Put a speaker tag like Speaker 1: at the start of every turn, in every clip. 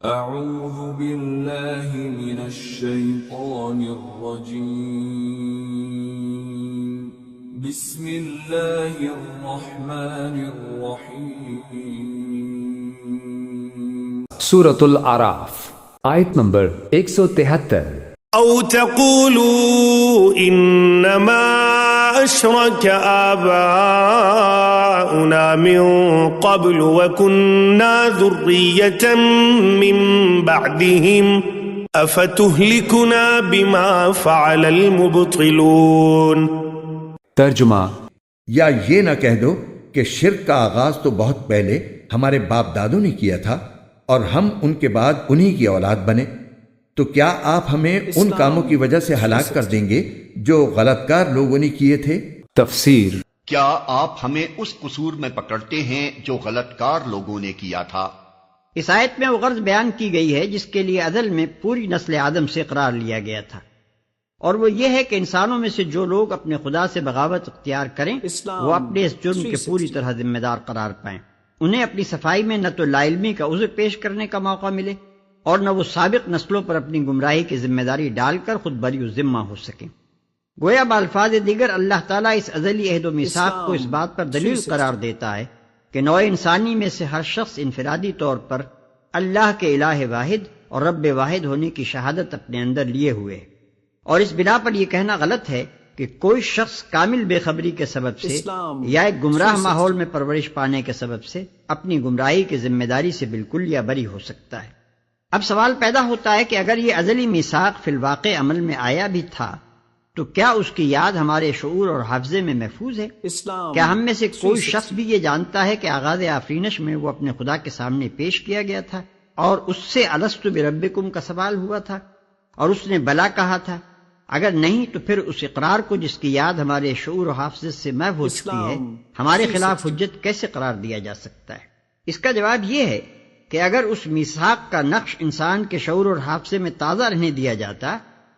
Speaker 1: اعوذ باللہ من الشیطان الرجیم بسم اللہ الرحمن الرحیم۔
Speaker 2: سورۃ الاعراف آیت نمبر 173۔
Speaker 3: او تقولوا انما اشرك آباؤنا من قبل وكنا ذرية من بعدهم افتهلكنا بما فعل المبطلون۔
Speaker 2: ترجمہ،
Speaker 4: یا یہ نہ کہہ دو کہ شرک کا آغاز تو بہت پہلے ہمارے باپ دادوں نے کیا تھا اور ہم ان کے بعد انہی کی اولاد بنے، تو کیا آپ ہمیں ان کاموں کی وجہ سے ہلاک کر دیں گے جو غلط کار لوگوں نے کیے تھے؟
Speaker 2: تفسیر۔
Speaker 5: کیا آپ ہمیں اس قصور میں پکڑتے ہیں جو غلط کار لوگوں نے کیا تھا؟
Speaker 6: اس آیت میں وہ غرض بیان کی گئی ہے جس کے لیے ازل میں پوری نسل آدم سے اقرار لیا گیا تھا، اور وہ یہ ہے کہ انسانوں میں سے جو لوگ اپنے خدا سے بغاوت اختیار کریں وہ اپنے اس جرم کے پوری طرح ذمہ دار قرار پائیں، انہیں اپنی صفائی میں نہ تو لا علمی کا عذر پیش کرنے کا موقع ملے اور نہ وہ سابق نسلوں پر اپنی گمراہی کی ذمہ داری ڈال کر خود بری الذمہ ہو سکیں۔ گویا بالفاظ دیگر اللہ تعالیٰ اس ازلی عہد و میثاق کو اس بات پر دلیل قرار دیتا ہے کہ نوع انسانی میں سے ہر شخص انفرادی طور پر اللہ کے الہ واحد اور رب واحد ہونے کی شہادت اپنے اندر لیے ہوئے ہے، اور اس بنا پر یہ کہنا غلط ہے کہ کوئی شخص کامل بے خبری کے سبب سے یا ایک گمراہ ماحول میں پرورش پانے کے سبب سے اپنی گمراہی کی ذمہ داری سے بالکل یا بری ہو سکتا ہے۔ اب سوال پیدا ہوتا ہے کہ اگر یہ ازلی میثاق فی الواقع عمل میں آیا بھی تھا تو کیا اس کی یاد ہمارے شعور اور حافظے میں محفوظ ہے؟ کیا ہم میں سے کوئی شخص بھی یہ جانتا ہے کہ آغاز آفرینش میں وہ اپنے خدا کے سامنے پیش کیا گیا تھا اور اس سے الستُ بربکم کا سوال ہوا تھا اور اس نے بلا کہا تھا؟ اگر نہیں تو پھر اس اقرار کو جس کی یاد ہمارے شعور و حافظے سے محو ہو چکی ہے ہمارے خلاف حجت کیسے قرار دیا جا سکتا ہے؟ اس کا جواب یہ ہے کہ اگر اس میثاق کا نقش انسان کے شعور اور حافظے میں تازہ رہنے دیا جاتا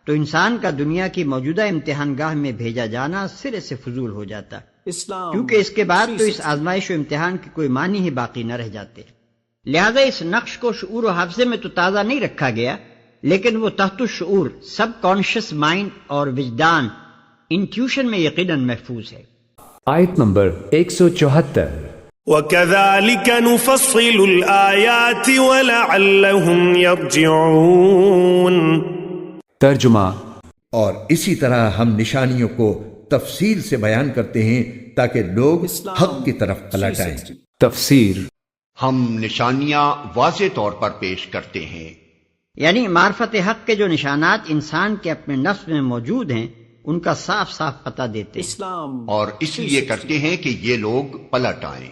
Speaker 6: تو انسان کا دنیا کی موجودہ امتحان گاہ میں بھیجا جانا سرے سے فضول ہو جاتا، کیونکہ اس کے بعد تو اس آزمائش و امتحان کے کوئی معنی ہی باقی نہ رہ جاتے۔ لہذا اس نقش کو شعور و حافظے میں تو تازہ نہیں رکھا گیا، لیکن وہ تحت الشعور، سب کانشس مائنڈ اور وجدان، انٹیوشن میں یقیناً محفوظ ہے۔
Speaker 2: آیت نمبر 174۔
Speaker 3: وَكَذَلِكَ نُفَصِّلُ الْآيَاتِ وَلَعَلَّهُمْ يَرْجِعُونَ۔
Speaker 2: ترجمہ،
Speaker 4: اور اسی طرح ہم نشانیوں کو تفصیل سے بیان کرتے ہیں تاکہ لوگ حق کی طرف پلٹ آئیں۔
Speaker 2: تفسیر۔
Speaker 5: ہم نشانیاں واضح طور پر پیش کرتے ہیں،
Speaker 6: یعنی معرفت حق کے جو نشانات انسان کے اپنے نفس میں موجود ہیں ان کا صاف صاف پتہ دیتے ہیں،
Speaker 5: اور اس لیے کرتے ہیں کہ یہ لوگ پلٹ آئیں،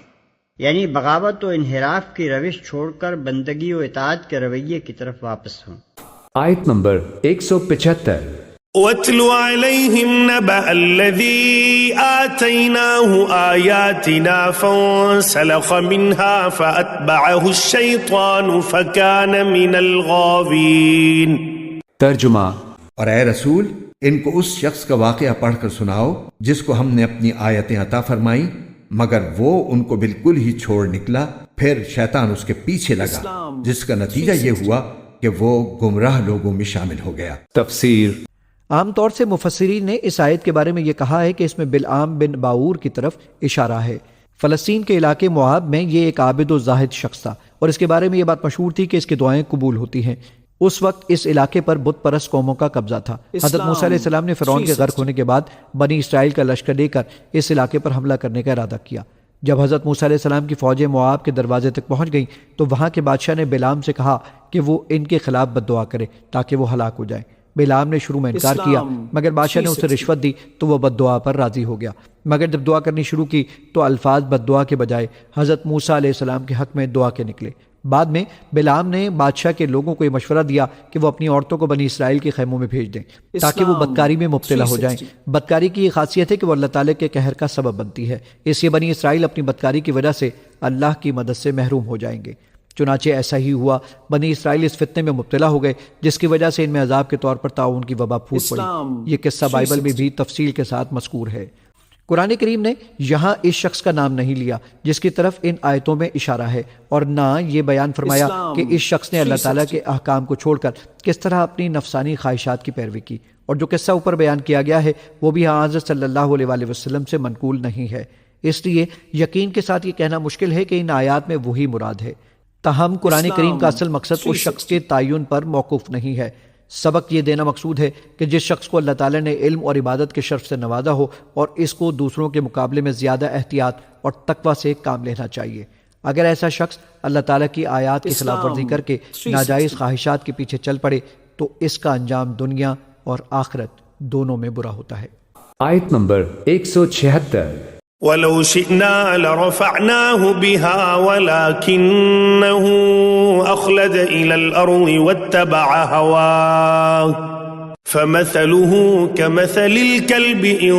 Speaker 6: یعنی بغاوت و انحراف کی روش چھوڑ کر بندگی و اطاعت کے رویے کی طرف واپس ہوں۔
Speaker 2: آیت نمبر 175۔
Speaker 3: وَاتْلُ عَلَيْهِمْ نَبَأَ الَّذِي آتَيْنَاهُ آيَاتِنَا فَانسَلَخَ مِنْهَا فَأَتْبَعَهُ الشَّيْطَانُ فَكَانَ مِنَ الْغَاوِينَ۔
Speaker 2: ترجمہ،
Speaker 4: اور اے رسول ان کو اس شخص کا واقعہ پڑھ کر سناؤ جس کو ہم نے اپنی آیتیں عطا فرمائیں مگر وہ ان کو بالکل ہی چھوڑ نکلا، پھر شیطان اس کے پیچھے لگا جس کا نتیجہ یہ ہوا کہ وہ گمراہ لوگوں میں شامل ہو گیا۔
Speaker 2: تفسیر۔
Speaker 7: عام طور سے مفسرین نے اس آیت کے بارے میں یہ کہا ہے کہ اس میں بلعام بن باور کی طرف اشارہ ہے۔ فلسطین کے علاقے مواب میں یہ ایک عابد و زاہد شخص تھا اور اس کے بارے میں یہ بات مشہور تھی کہ اس کی دعائیں قبول ہوتی ہیں۔ اس وقت اس علاقے پر بت پرست قوموں کا قبضہ تھا۔ حضرت موسیٰ علیہ السلام نے فرعون کے غرق ہونے کے بعد بنی اسرائیل کا لشکر لے کر اس علاقے پر حملہ کرنے کا ارادہ کیا۔ جب حضرت موسیٰ علیہ السلام کی فوجیں مواب کے دروازے تک پہنچ گئیں تو وہاں کے بادشاہ نے بلعام سے کہا کہ وہ ان کے خلاف بد دعا کرے تاکہ وہ ہلاک ہو جائیں۔ بلعام نے شروع میں انکار کیا مگر بادشاہ نے اسے رشوت دی تو وہ بد دعا پر راضی ہو گیا، مگر جب دعا کرنی شروع کی تو الفاظ بد دعا کے بجائے حضرت موسیٰ علیہ السلام کے حق میں دعا کے نکلے۔ بعد میں بلعام نے بادشاہ کے لوگوں کو یہ مشورہ دیا کہ وہ اپنی عورتوں کو بنی اسرائیل کے خیموں میں بھیج دیں تاکہ وہ بدکاری میں مبتلا ہو جائیں۔ بدکاری کی یہ خاصیت ہے کہ وہ اللہ تعالیٰ کے قہر کا سبب بنتی ہے، اس لیے بنی اسرائیل اپنی بدکاری کی وجہ سے اللہ کی مدد سے محروم ہو جائیں گے۔ چنانچہ ایسا ہی ہوا، بنی اسرائیل اس فتنے میں مبتلا ہو گئے جس کی وجہ سے ان میں عذاب کے طور پر طاعون کی وبا پھوٹ پڑی۔ یہ قصہ بائبل میں بھی تفصیل کے ساتھ مذکور ہے۔ قرآن کریم نے یہاں اس شخص کا نام نہیں لیا جس کی طرف ان آیتوں میں اشارہ ہے، اور نہ یہ بیان فرمایا کہ اس شخص نے اللہ تعالیٰ کے احکام کو چھوڑ کر کس طرح اپنی نفسانی خواہشات کی پیروی کی، اور جو قصہ اوپر بیان کیا گیا ہے وہ بھی حضرت صلی اللہ علیہ وآلہ وسلم سے منقول نہیں ہے۔ اس لیے یقین کے ساتھ یہ کہنا مشکل ہے کہ ان آیات میں وہی مراد ہے۔ تاہم قرآن کریم کا اصل مقصد اس شخص کے تعین پر موقوف نہیں ہے، سبق یہ دینا مقصود ہے کہ جس شخص کو اللہ تعالیٰ نے علم اور عبادت کے شرف سے نوازا ہو اور اس کو دوسروں کے مقابلے میں زیادہ احتیاط اور تقوی سے کام لینا چاہیے۔ اگر ایسا شخص اللہ تعالیٰ کی آیات کی خلاف ورزی کر کے ناجائز خواہشات کے پیچھے چل پڑے تو اس کا انجام دنیا اور آخرت دونوں میں برا ہوتا ہے۔
Speaker 2: آیت نمبر 176۔
Speaker 3: وَلَوْ شِئْنَا لَرَفَعْنَاهُ بِهَا وَلَكِنَّهُ أَخْلَدَ إِلَى الْأَرْضِ وَاتَّبَعَ هَوَاهُ فَمَثَلُهُ كَمَثَلِ الْكَلْبِ إِن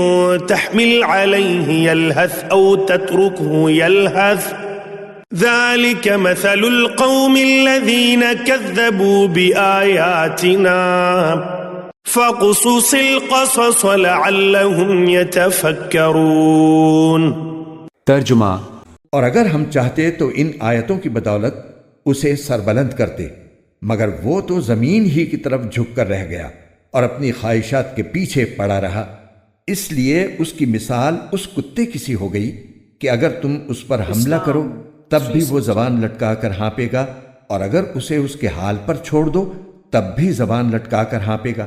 Speaker 3: تَحْمِلْ عَلَيْهِ يَلْهَثْ أَوْ تَتْرُكْهُ يَلْهَثْ ذَلِكَ مَثَلُ الْقَوْمِ الَّذِينَ كَذَّبُوا بِآيَاتِنَا فَقُصُصِ الْقَصَصَ لَعَلَّهُمْ يَتَفَكَّرُونَ۔
Speaker 2: ترجمہ۔
Speaker 4: اور اگر ہم چاہتے تو ان آیتوں کی بدولت اسے سربلند کرتے، مگر وہ تو زمین ہی کی طرف جھک کر رہ گیا اور اپنی خواہشات کے پیچھے پڑا رہا، اس لیے اس کی مثال اس کتے کی سی ہو گئی کہ اگر تم اس پر حملہ کرو تب بھی وہ زبان لٹکا کر ہانپے گا، اور اگر اسے اس کے حال پر چھوڑ دو تب بھی زبان لٹکا کر ہانپے گا۔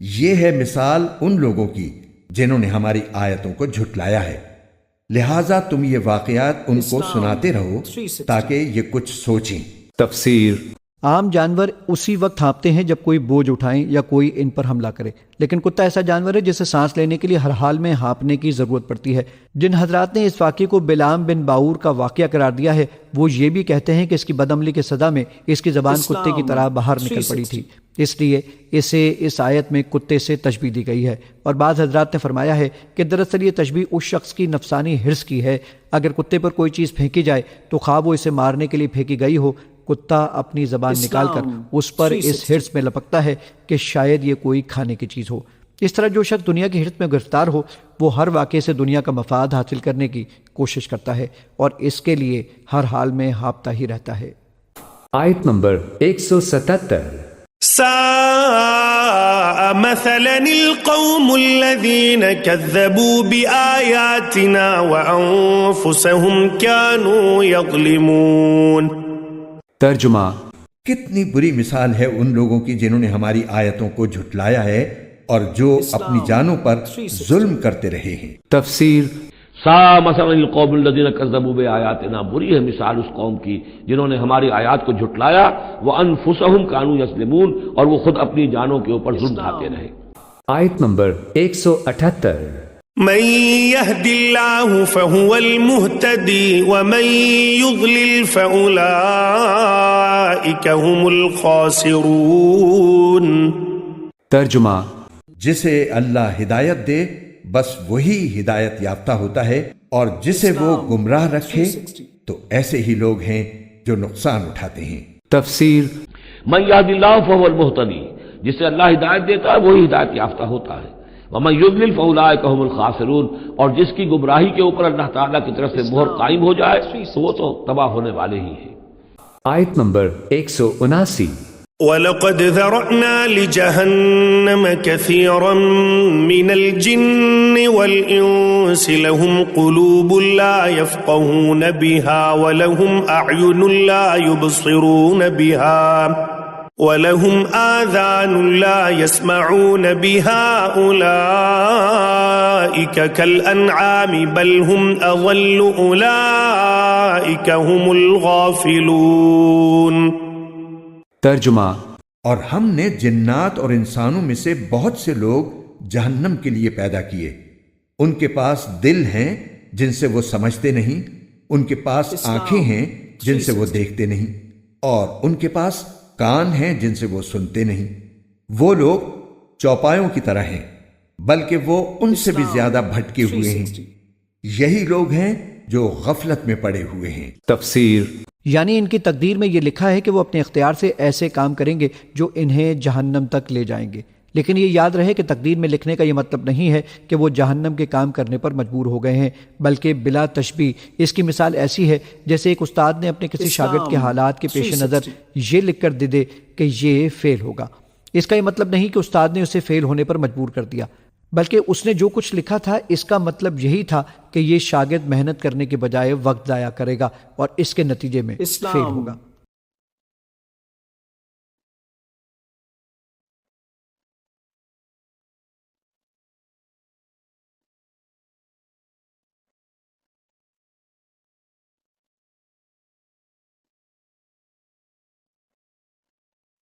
Speaker 4: یہ ہے مثال ان لوگوں کی جنہوں نے ہماری آیتوں کو جھٹلایا ہے، لہٰذا تم یہ واقعات ان کو سناتے رہو تاکہ یہ کچھ سوچیں۔
Speaker 2: تفسیر۔
Speaker 7: عام جانور اسی وقت ہانپتے ہیں جب کوئی بوجھ اٹھائیں یا کوئی ان پر حملہ کرے، لیکن کتا ایسا جانور ہے جسے سانس لینے کے لیے ہر حال میں ہانپنے کی ضرورت پڑتی ہے۔ جن حضرات نے اس واقعے کو بلعام بن باور کا واقعہ قرار دیا ہے وہ یہ بھی کہتے ہیں کہ اس کی بدعملی کی سزا میں اس کی زبان کتے کی طرح باہر نکل پڑی تھی، اس لیے اسے اس آیت میں کتے سے تشبیہ دی گئی ہے۔ اور بعض حضرات نے فرمایا ہے کہ دراصل یہ تشبیہ اس شخص کی نفسانی حرص کی ہے، اگر کتے پر کوئی چیز پھینکی جائے تو خواہ وہ اسے مارنے کے لیے پھینکی گئی ہو، کتا اپنی زبان نکال کر اس پر اس حرص میں لپکتا ہے کہ شاید یہ کوئی کھانے کی چیز ہو۔ اس طرح جو شخص دنیا کی حرص میں گرفتار ہو وہ ہر واقعے سے دنیا کا مفاد حاصل کرنے کی کوشش کرتا ہے اور اس کے لیے ہر حال میں ہانپتا ہی رہتا ہے۔
Speaker 2: آیت نمبر 177۔
Speaker 3: ساء مثلا القوم الذين كذبوا بآياتنا وأنفسهم كانوا يظلمون۔
Speaker 2: ترجمہ۔
Speaker 4: کتنی بری مثال ہے ان لوگوں کی جنہوں نے ہماری آیتوں کو جھٹلایا ہے اور جو اپنی جانوں پر ظلم کرتے رہے ہیں۔
Speaker 2: تفسیر۔
Speaker 8: سا مثلا القوم الذین کذبوا بآیاتنا، بری ہے مثال اس قوم کی جنہوں نے ہماری آیات کو جھٹلایا، وانفسہم کانوا یظلمون، اور وہ خود اپنی جانوں کے اوپر ظلم ڈھاتے رہے۔
Speaker 2: آیت نمبر 178۔
Speaker 3: من يهد الله فهو المهتدي ومن يضلل فأولئك هم الخاسرون۔
Speaker 2: ترجمہ۔
Speaker 4: جسے اللہ ہدایت دے بس وہی ہدایت یافتہ ہوتا ہے، اور جسے وہ گمراہ رکھے تو ایسے ہی لوگ ہیں جو نقصان اٹھاتے ہیں۔
Speaker 2: تفسیر۔
Speaker 8: من یهد اللہ فهو المهتدی، جسے اللہ ہدایت دیتا ہے وہی ہدایت یافتہ ہوتا ہے، ومن یضلل فاولئک هم الخاسرون، اور جس کی گمراہی کے اوپر اللہ تعالیٰ کی طرف سے مہر قائم ہو جائے تو وہ تو تباہ ہونے والے ہی ہیں۔
Speaker 2: آیت نمبر 179۔
Speaker 3: وَلَقَدْ ذَرَأْنَا لِجَهَنَّمَ كَثِيرًا مِنَ الْجِنِّ وَالْإِنسِ لَهُمْ قُلُوبٌ لَا يَفْقَهُونَ بِهَا وَلَهُمْ أَعْيُنٌ لَا يُبْصِرُونَ بِهَا وَلَهُمْ آذَانٌ لَا يَسْمَعُونَ بِهَا أُولَئِكَ كَالْأَنْعَامِ بَلْ هُمْ أَضَلُّ أُولَئِكَ هُمُ الْغَافِلُونَ۔
Speaker 2: ترجمہ۔
Speaker 4: اور ہم نے جنات اور انسانوں میں سے بہت سے لوگ جہنم کے لیے پیدا کیے، ان کے پاس دل ہیں جن سے وہ سمجھتے نہیں، ان کے پاس آنکھیں ہیں جن سے وہ دیکھتے نہیں، اور ان کے پاس کان ہیں جن سے وہ سنتے نہیں۔ وہ لوگ چوپایوں کی طرح ہیں بلکہ وہ ان سے بھی زیادہ بھٹکے ہوئے ہیں، یہی لوگ ہیں جو غفلت میں پڑے ہوئے ہیں۔
Speaker 2: تفسیر۔
Speaker 7: یعنی ان کی تقدیر میں یہ لکھا ہے کہ وہ اپنے اختیار سے ایسے کام کریں گے جو انہیں جہنم تک لے جائیں گے، لیکن یہ یاد رہے کہ تقدیر میں لکھنے کا یہ مطلب نہیں ہے کہ وہ جہنم کے کام کرنے پر مجبور ہو گئے ہیں، بلکہ بلا تشبیہ اس کی مثال ایسی ہے جیسے ایک استاد نے اپنے کسی شاگرد کے حالات کے پیش نظر یہ لکھ کر دے دے کہ یہ فیل ہوگا۔ اس کا یہ مطلب نہیں کہ استاد نے اسے فیل ہونے پر مجبور کر دیا، بلکہ اس نے جو کچھ لکھا تھا اس کا مطلب یہی تھا کہ یہ شاگرد محنت کرنے کے بجائے وقت ضائع کرے گا اور اس کے نتیجے میں فیل ہوگا۔